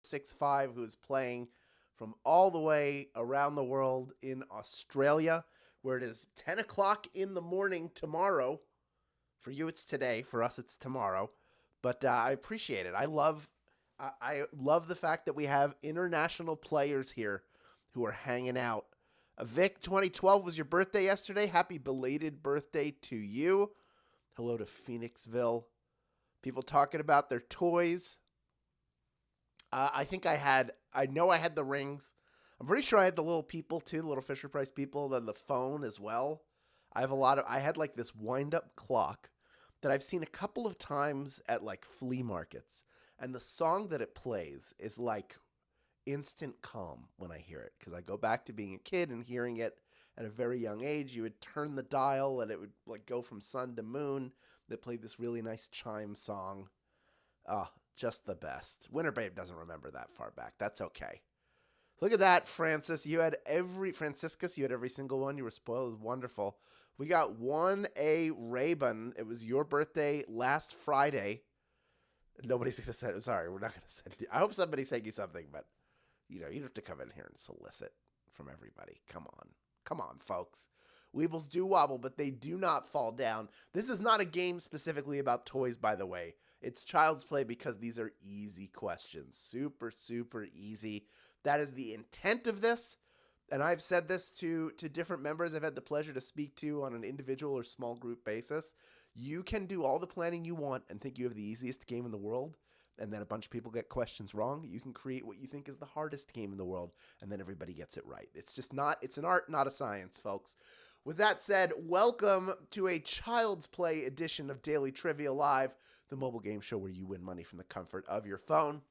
6'5", who is playing from all the way around the world in Australia, where it is 10 o'clock in the morning tomorrow. For you, it's today. For us, it's tomorrow. But I appreciate it. I love the fact that we have international players here who are hanging out. Vic, 2012 was your birthday yesterday. Happy belated birthday to you. Hello to Phoenixville. People talking about their toys. I know I had the rings. I'm pretty sure I had the little people too, the little Fisher Price people, then the phone as well. I had like this wind up clock that I've seen a couple of times at like flea markets. And the song that it plays is like instant calm when I hear it. Because I go back to being a kid and hearing it at a very young age. You would turn the dial and it would like go from sun to moon. They played this really nice chime song. Ah, just the best. Winter Babe doesn't remember that far back. That's okay. Look at that, Franciscus. You had every single one. You were spoiled. It was wonderful. We got 1A Raybon. It was your birthday last Friday. Nobody's going to send it. Sorry, we're not going to send it. I hope somebody sent you something, but you don't have to come in here and solicit from everybody. Come on. Come on, folks. Weebles do wobble, but they do not fall down. This is not a game specifically about toys, by the way. It's Child's Play because these are easy questions. Super, super easy. That is the intent of this. And I've said this to different members I've had the pleasure to speak to on an individual or small group basis. You can do all the planning you want and think you have the easiest game in the world, and then a bunch of people get questions wrong. You can create what you think is the hardest game in the world, and then everybody gets it right. It's an art, not a science, folks. With that said, welcome to a Child's Play edition of Daily Trivia Live, the mobile game show where you win money from the comfort of your phone.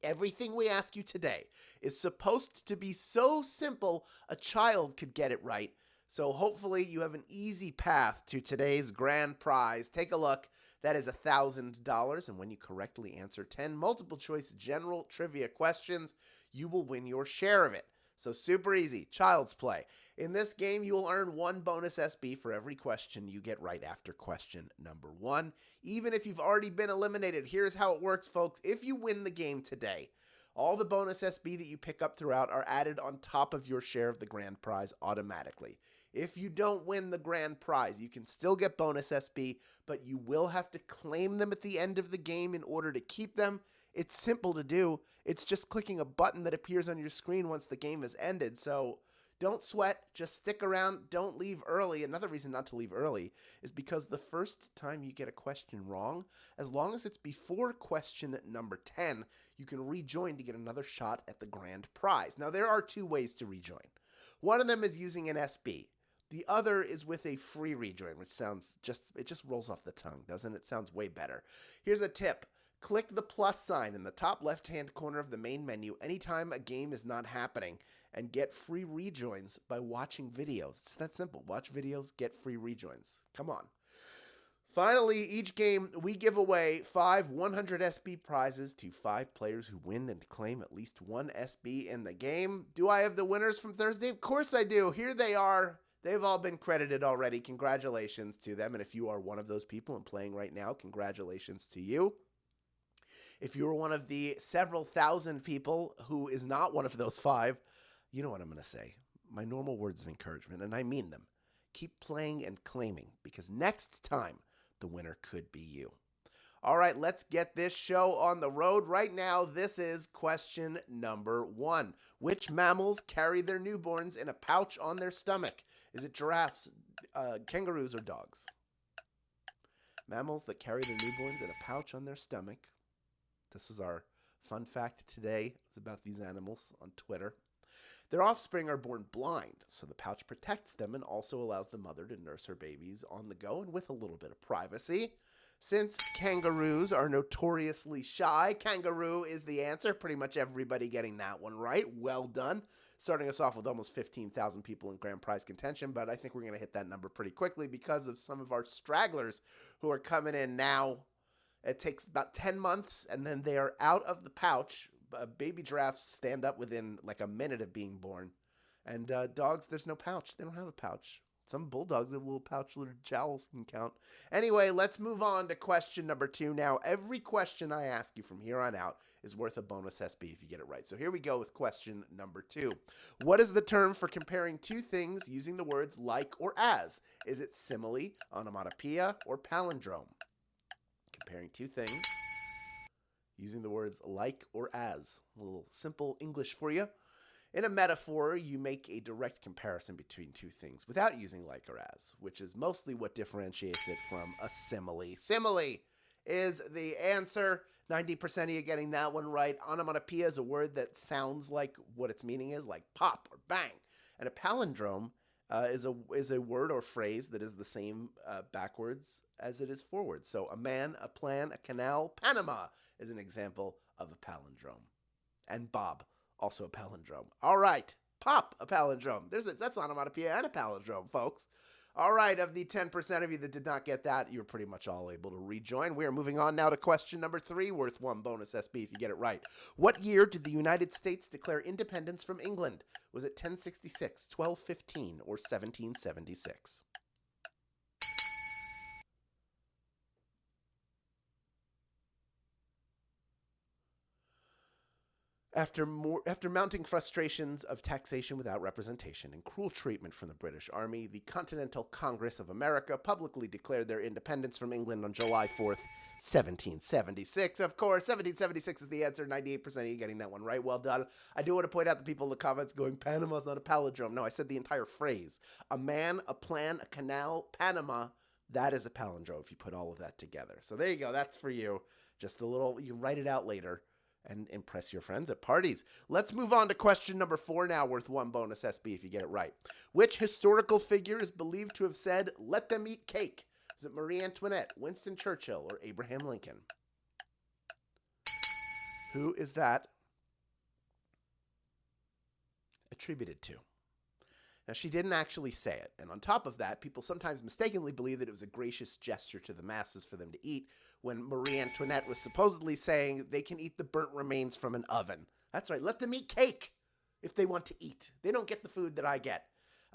Everything we ask you today is supposed to be so simple a child could get it right. So hopefully you have an easy path to today's grand prize. Take a look. That is $1,000. And when you correctly answer 10 multiple choice general trivia questions, you will win your share of it. So super easy. Child's Play. In this game, you will earn 1 bonus SB for every question you get right after question number 1. Even if you've already been eliminated, here's how it works, folks. If you win the game today, all the bonus SB that you pick up throughout are added on top of your share of the grand prize automatically. If you don't win the grand prize, you can still get bonus SB, but you will have to claim them at the end of the game in order to keep them. It's simple to do. It's just clicking a button that appears on your screen once the game has ended. So don't sweat. Just stick around. Don't leave early. Another reason not to leave early is because the first time you get a question wrong, as long as it's before question number 10, you can rejoin to get another shot at the grand prize. Now, there are 2 ways to rejoin. One of them is using an SB. The other is with a free rejoin, which it just rolls off the tongue, doesn't it? It sounds way better. Here's a tip. Click the plus sign in the top left-hand corner of the main menu anytime a game is not happening and get free rejoins by watching videos. It's that simple. Watch videos, get free rejoins. Come on. Finally, each game we give away 5 100 SB prizes to 5 players who win and claim at least 1 SB in the game. Do I have the winners from Thursday? Of course I do. Here they are. They've all been credited already. Congratulations to them. And if you are one of those people and playing right now, congratulations to you. If you're one of the several thousand people who is not one of those 5, you know what I'm going to say. My normal words of encouragement, and I mean them. Keep playing and claiming, because next time, the winner could be you. All right, let's get this show on the road. Right now, this is question number 1. Which mammals carry their newborns in a pouch on their stomach? Is it giraffes, kangaroos, or dogs? Mammals that carry their newborns in a pouch on their stomach. This was our fun fact today. It's about these animals on Twitter. Their offspring are born blind, so the pouch protects them and also allows the mother to nurse her babies on the go and with a little bit of privacy. Since kangaroos are notoriously shy, kangaroo is the answer. Pretty much everybody getting that one right. Well done. Starting us off with almost 15,000 people in grand prize contention, but I think we're going to hit that number pretty quickly because of some of our stragglers who are coming in now. It takes about 10 months, and then they are out of the pouch. Baby giraffes stand up within like a minute of being born. And dogs, there's no pouch. They don't have a pouch. Some bulldogs have little pouch little jowls can count. Anyway, let's move on to question number 2 now. Every question I ask you from here on out is worth a bonus SB if you get it right. So here we go with question number 2. What is the term for comparing two things using the words like or as? Is it simile, onomatopoeia, or palindrome? Comparing two things using the words like or as. A little simple English for you. In a metaphor, you make a direct comparison between two things without using like or as, which is mostly what differentiates it from a simile. Simile is the answer. 90% of you getting that one right. Onomatopoeia is a word that sounds like what its meaning is, like pop or bang. And a palindrome is a word or phrase that is the same backwards as it is forward. So a man, a plan, a canal, Panama is an example of a palindrome. And Bob, also a palindrome. All right. Pop, a palindrome. That's onomatopoeia and a palindrome, folks. All right. Of the 10% of you that did not get that, you're pretty much all able to rejoin. We are moving on now to question number 3, worth 1 bonus SB if you get it right. What year did the United States declare independence from England? Was it 1066, 1215, or 1776? After mounting frustrations of taxation without representation and cruel treatment from the British Army, the Continental Congress of America publicly declared their independence from England on July 4th, 1776. Of course, 1776 is the answer. 98% of you getting that one right. Well done. I do want to point out the people in the comments going, Panama's not a palindrome. No, I said the entire phrase. A man, a plan, a canal, Panama. That is a palindrome if you put all of that together. So there you go. That's for you. Just a little, you can write it out later and impress your friends at parties. Let's move on to question number 4 now, worth 1 bonus SB if you get it right. Which historical figure is believed to have said, let them eat cake? Is it Marie Antoinette, Winston Churchill, or Abraham Lincoln? Who is that attributed to? Now, she didn't actually say it. And on top of that, people sometimes mistakenly believe that it was a gracious gesture to the masses for them to eat when Marie Antoinette was supposedly saying they can eat the burnt remains from an oven. That's right. Let them eat cake if they want to eat. They don't get the food that I get.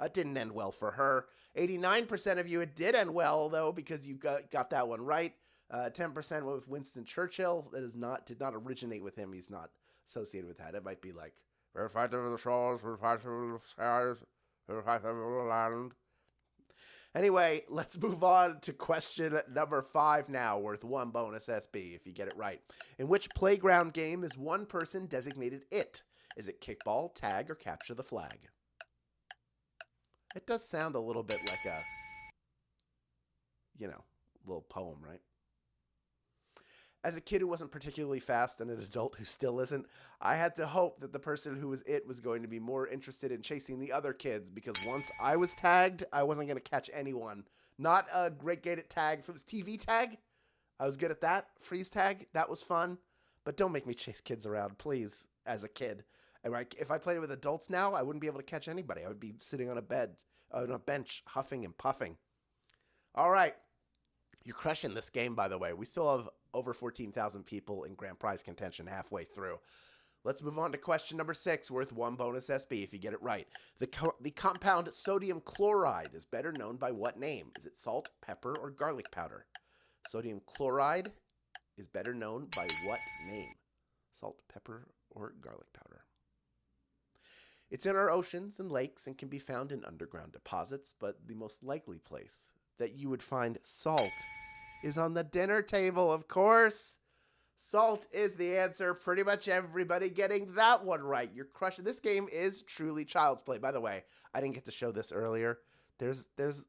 It didn't end well for her. 89% of you, it did end well, though, because you got that one right. 10% went with Winston Churchill. That did not originate with him. He's not associated with that. It might be like, we're fighting over the shores, we're fighting over the skies. Anyway, let's move on to question number 5 now, worth 1 bonus SB if you get it right. In which playground game is one person designated it? Is it kickball, tag, or capture the flag? It does sound a little bit like a, little poem, right? As a kid who wasn't particularly fast and an adult who still isn't, I had to hope that the person who was it was going to be more interested in chasing the other kids, because once I was tagged, I wasn't going to catch anyone. Not a great game at tag. If it was TV tag, I was good at that. Freeze tag, that was fun. But don't make me chase kids around, please, as a kid. And if I played with adults now, I wouldn't be able to catch anybody. I would be sitting on a bench, huffing and puffing. All right. You're crushing this game, by the way. We still have over 14,000 people in grand prize contention halfway through. Let's move on to question number 6, worth 1 bonus SB if you get it right. The compound sodium chloride is better known by what name? Is it salt, pepper, or garlic powder? Sodium chloride is better known by what name? Salt, pepper, or garlic powder? It's in our oceans and lakes and can be found in underground deposits, but the most likely place that you would find salt is on the dinner table, of course. Salt is the answer. Pretty much everybody getting that one right. You're crushing. This game is truly child's play. By the way, I didn't get to show this earlier. There's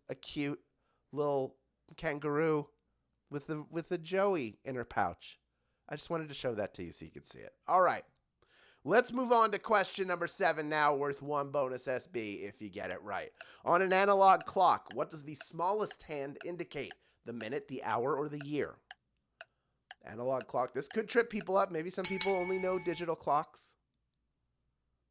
a cute little kangaroo with the Joey in her pouch. I just wanted to show that to you so you could see it. All right. Let's move on to question number 7 now, worth 1 bonus SB if you get it right. On an analog clock, what does the smallest hand indicate? The minute, the hour, or the year? Analog clock. This could trip people up. Maybe some people only know digital clocks.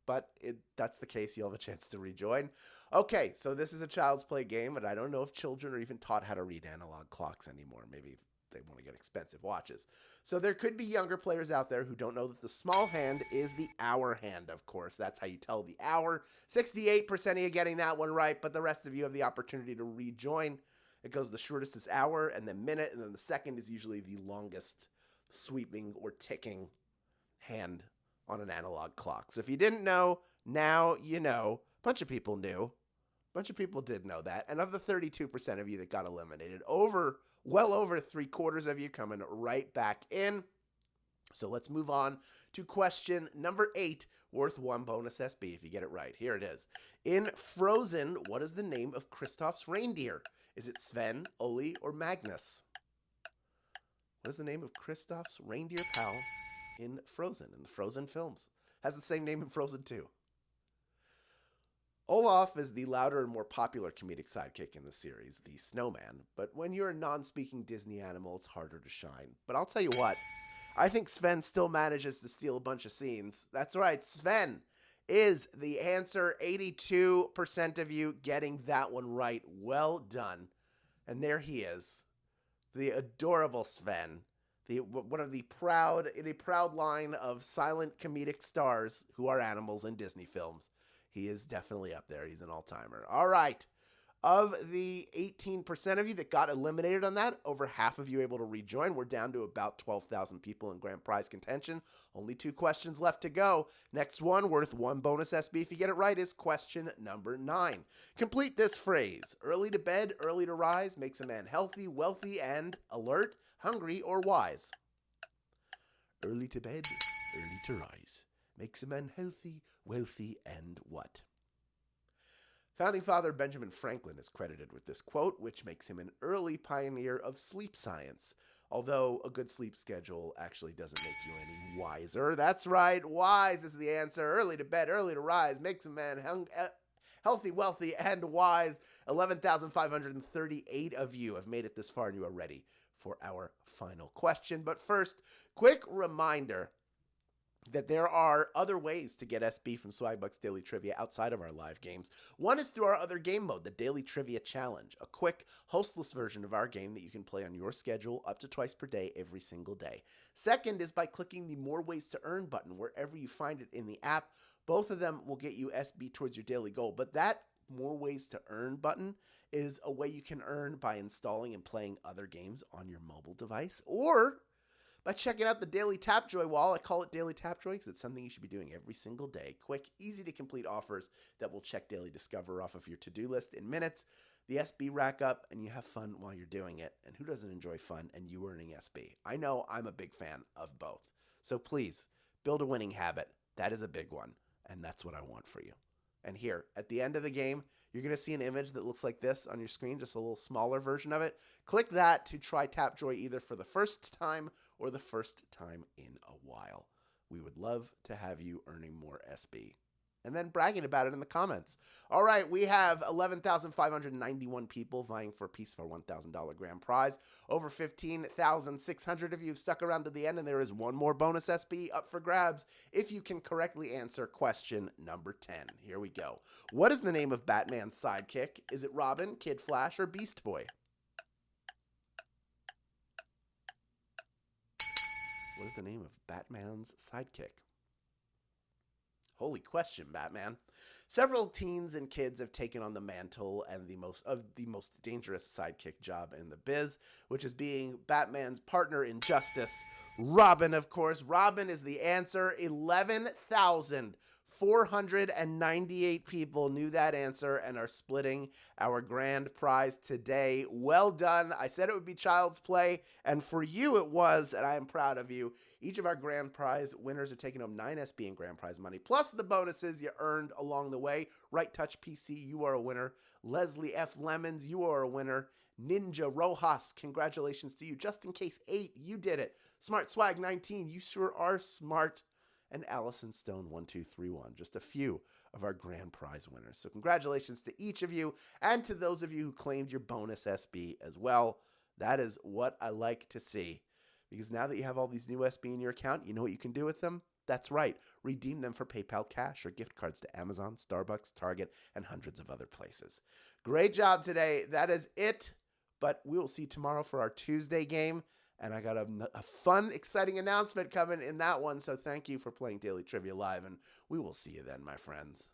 But that's the case. You'll have a chance to rejoin. Okay, so this is a child's play game, and I don't know if children are even taught how to read analog clocks anymore. Maybe they want to get expensive watches. So there could be younger players out there who don't know that the small hand is the hour hand, of course. That's how you tell the hour. 68% of you getting that one right, but the rest of you have the opportunity to rejoin. It goes the shortest is hour, and then minute, and then the second is usually the longest sweeping or ticking hand on an analog clock. So if you didn't know, now you know. A bunch of people knew. A bunch of people did know that. And of the 32% of you that got eliminated, well over 3/4 of you coming right back in. So let's move on to question number 8, worth 1 bonus SB if you get it right. Here it is. In Frozen, what is the name of Kristoff's reindeer? Is it Sven, Ole, or Magnus? What is the name of Kristoff's reindeer pal in Frozen, in the Frozen films? Has the same name in Frozen 2. Olaf is the louder and more popular comedic sidekick in the series, the snowman. But when you're a non-speaking Disney animal, it's harder to shine. But I'll tell you what, I think Sven still manages to steal a bunch of scenes. That's right, Sven is the answer. 82% of you getting that one right. Well done. And there he is, the adorable Sven, one of the proud line of silent comedic stars who are animals in Disney films. He is definitely up there. He's an all-timer. All right. Of the 18% of you that got eliminated on that, over half of you able to rejoin. We're down to about 12,000 people in grand prize contention. Only 2 questions left to go. Next one, worth 1 bonus SB if you get it right, is question number 9. Complete this phrase. Early to bed, early to rise makes a man healthy, wealthy, and alert, hungry, or wise. Early to bed, early to rise makes a man healthy, wealthy, and what? Founding father Benjamin Franklin is credited with this quote, which makes him an early pioneer of sleep science. Although a good sleep schedule actually doesn't make you any wiser. That's right, wise is the answer. Early to bed, early to rise makes a man healthy, wealthy, and wise. 11,538 of you have made it this far, and you are ready for our final question. But first, quick reminder that there are other ways to get SB from Swagbucks Daily Trivia outside of our live games. One is through our other game mode, the Daily Trivia Challenge, a quick, hostless version of our game that you can play on your schedule up to twice per day, every single day. Second is by clicking the More Ways to Earn button wherever you find it in the app. Both of them will get you SB towards your daily goal, but that More Ways to Earn button is a way you can earn by installing and playing other games on your mobile device, or by checking out the Daily Tapjoy wall. I call it Daily Tapjoy because it's something you should be doing every single day. Quick, easy to complete offers that will check Daily Discover off of your to-do list in minutes. The SB rack up and you have fun while you're doing it. And who doesn't enjoy fun and you earning SB? I know I'm a big fan of both. So please, build a winning habit. That is a big one. And that's what I want for you. And here, at the end of the game, you're going to see an image that looks like this on your screen, just a little smaller version of it. Click that to try Tapjoy either for the first time or the first time in a while. We would love to have you earning more SB and then bragging about it in the comments. All right, we have 11,591 people vying for a piece of our $1,000 grand prize. Over 15,600 of you have stuck around to the end, and there is one more bonus SB up for grabs if you can correctly answer question number 10. Here we go. What is the name of Batman's sidekick? Is it Robin, Kid Flash, or Beast Boy? What is the name of Batman's sidekick? Holy question, Batman. Several teens and kids have taken on the mantle and the most dangerous sidekick job in the biz, which is being Batman's partner in justice, Robin, of course. Robin is the answer. 11,498 people knew that answer and are splitting our grand prize today. Well done. I said it would be child's play, and for you it was, and I am proud of you. Each of our grand prize winners are taking home 9 SB in grand prize money, plus the bonuses you earned along the way. Right Touch PC, you are a winner. Leslie F. Lemons, you are a winner. Ninja Rojas, congratulations to you. Just in case 8, you did it. Smart Swag 19, you sure are smart. And Allison Stone 1231, just a few of our grand prize winners. So congratulations to each of you and to those of you who claimed your bonus SB as well. That is what I like to see. Because now that you have all these new SB in your account, you know what you can do with them? That's right. Redeem them for PayPal cash or gift cards to Amazon, Starbucks, Target, and hundreds of other places. Great job today. That is it. But we will see you tomorrow for our Tuesday game. And I got a fun, exciting announcement coming in that one. So thank you for playing Daily Trivia Live, and we will see you then, my friends.